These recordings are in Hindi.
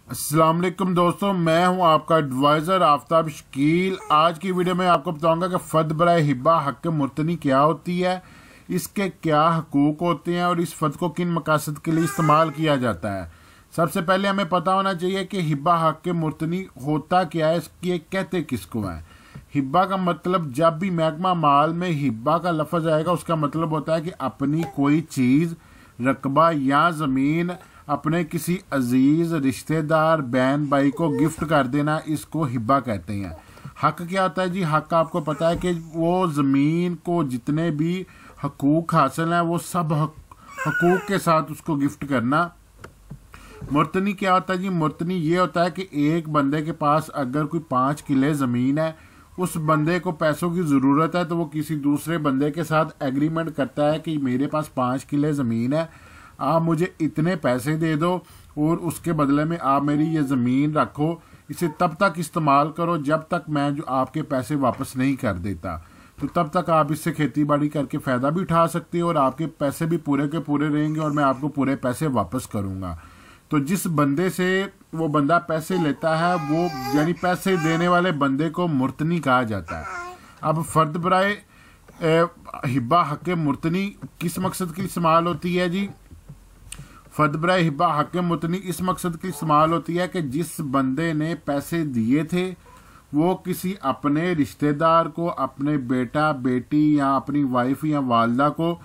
अस्सलाम वालेकुम दोस्तों, मैं हूं आपका एडवाइज़र आफ्ताब शकील। आज की वीडियो में आपको बताऊंगा कि फ़द बराए हिब्बा हक़ मुर्तनी क्या होती है, इसके क्या हकूक़ होते हैं और इस फ़द को किन मकासद के लिए इस्तेमाल किया जाता है। सबसे पहले हमें पता होना चाहिए कि हिब्बा हक़ मुर्तनी होता क्या है, इसकी कहते किसको है। हिब्बा का मतलब, जब भी महकमा माल में हिब्बा का लफ्ज़ आएगा उसका मतलब होता है कि अपनी कोई चीज़, रकबा या ज़मीन अपने किसी अजीज रिश्तेदार बहन भाई को गिफ्ट कर देना, इसको हिब्बा कहते हैं। हक क्या होता है जी? हक आपको पता है कि वो ज़मीन को जितने भी हकूक़ हासिल हैं वो सब हकूक़ के साथ उसको गिफ्ट करना। मुर्तनी क्या होता है जी? मुर्तनी ये होता है कि एक बंदे के पास अगर कोई 5 किले ज़मीन है, उस बंदे को पैसों की ज़रूरत है तो वो किसी दूसरे बंदे के साथ एग्रीमेंट करता है कि मेरे पास 5 किले ज़मीन है, आप मुझे इतने पैसे दे दो और उसके बदले में आप मेरी ये ज़मीन रखो, इसे तब तक इस्तेमाल करो जब तक मैं जो आपके पैसे वापस नहीं कर देता। तो तब तक आप इससे खेती बाड़ी करके फ़ायदा भी उठा सकते हो और आपके पैसे भी पूरे के पूरे रहेंगे और मैं आपको पूरे पैसे वापस करूँगा। तो जिस बंदे से वो बंदा पैसे लेता है, वो यानी पैसे देने वाले बंदे को मुर्तनी कहा जाता है। अब फ़र्द बराए हिब्बा हक़ मुर्तनी किस मकसद की इस्तेमाल होती है जी? फ़र्द बराए हिब्बा हक़ मुर्तनी इस मकसद की इस्तेमाल होती है कि जिस बंदे ने पैसे दिए थे वो किसी अपने रिश्तेदार को, अपने बेटा बेटी या अपनी वाइफ या वालदा को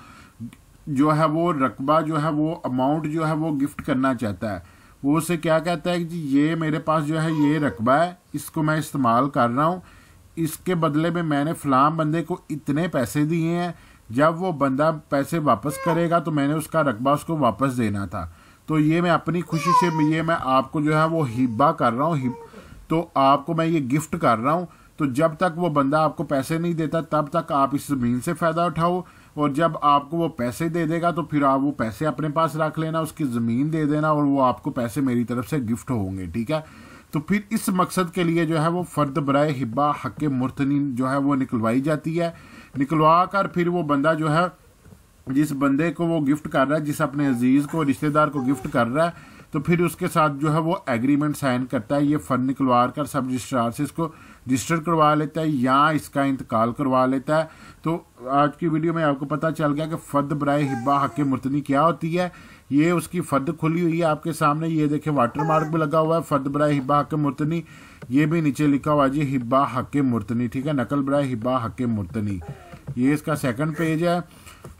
जो है वो रकबा जो है वो अमाउंट जो है वो गिफ्ट करना चाहता है। वो उसे क्या कहता है कि जी ये मेरे पास जो है ये रकबा है, इसको मैं इस्तेमाल कर रहा हूँ, इसके बदले में मैंने फ़लाँ बंदे को इतने पैसे दिए हैं, जब वो बंदा पैसे वापस करेगा तो मैंने उसका रकबा उसको वापस देना था। तो ये मैं अपनी खुशी से ये मैं आपको जो है वो हिब्बा कर रहा हूँ, तो आपको मैं ये गिफ्ट कर रहा हूँ। तो जब तक वो बंदा आपको पैसे नहीं देता तब तक आप इस ज़मीन से फ़ायदा उठाओ, और जब आपको वो पैसे दे देगा तो फिर आप वो पैसे अपने पास रख लेना, उसकी ज़मीन दे देना और वो आपको पैसे मेरी तरफ से गिफ्ट होंगे, ठीक है। तो फिर इस मकसद के लिए जो है वो फ़र्द बराए हिब्बा हक़ मुर्तनी जो है वो निकलवाई जाती है। निकलवा कर फिर वो बंदा जो है, जिस बंदे को वो गिफ्ट कर रहा है, जिस अपने अजीज़ को, रिश्तेदार को गिफ्ट कर रहा है, तो फिर उसके साथ जो है वो एग्रीमेंट साइन करता है। ये फ़र्द निकलवा कर सब रजिस्ट्रार से इसको रजिस्टर करवा लेता है या इसका इंतकाल करवा लेता है। तो आज की वीडियो में आपको पता चल गया कि फ़र्द बराए हिब्बा हक़ मुर्तनी क्या होती है। ये उसकी फ़र्द खुली हुई है आपके सामने, ये देखें वाटर मार्क भी लगा हुआ है, फ़र्द बराए हिब्बा हक़ मुर्तनी। ये भी नीचे लिखा हुआ है जी हिब्बा हक़ मुर्तनी, ठीक है, नकल बराए हिब्बा हक़ मुर्तनी। ये इसका सेकंड पेज है।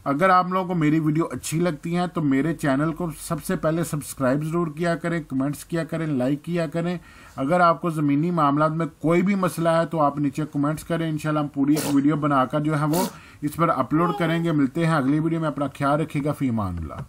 अगर आप लोगों को मेरी वीडियो अच्छी लगती हैं तो मेरे चैनल को सबसे पहले सब्सक्राइब ज़रूर किया करें, कमेंट्स किया करें, लाइक किया करें। अगर आपको ज़मीनी मामला में कोई भी मसला है तो आप नीचे कमेंट्स करें, इंशाल्लाह हम पूरी वीडियो बनाकर जो है वो इस पर अपलोड करेंगे। मिलते हैं अगली वीडियो में, अपना ख्याल रखिएगा। फ़ी अमान अल्लाह।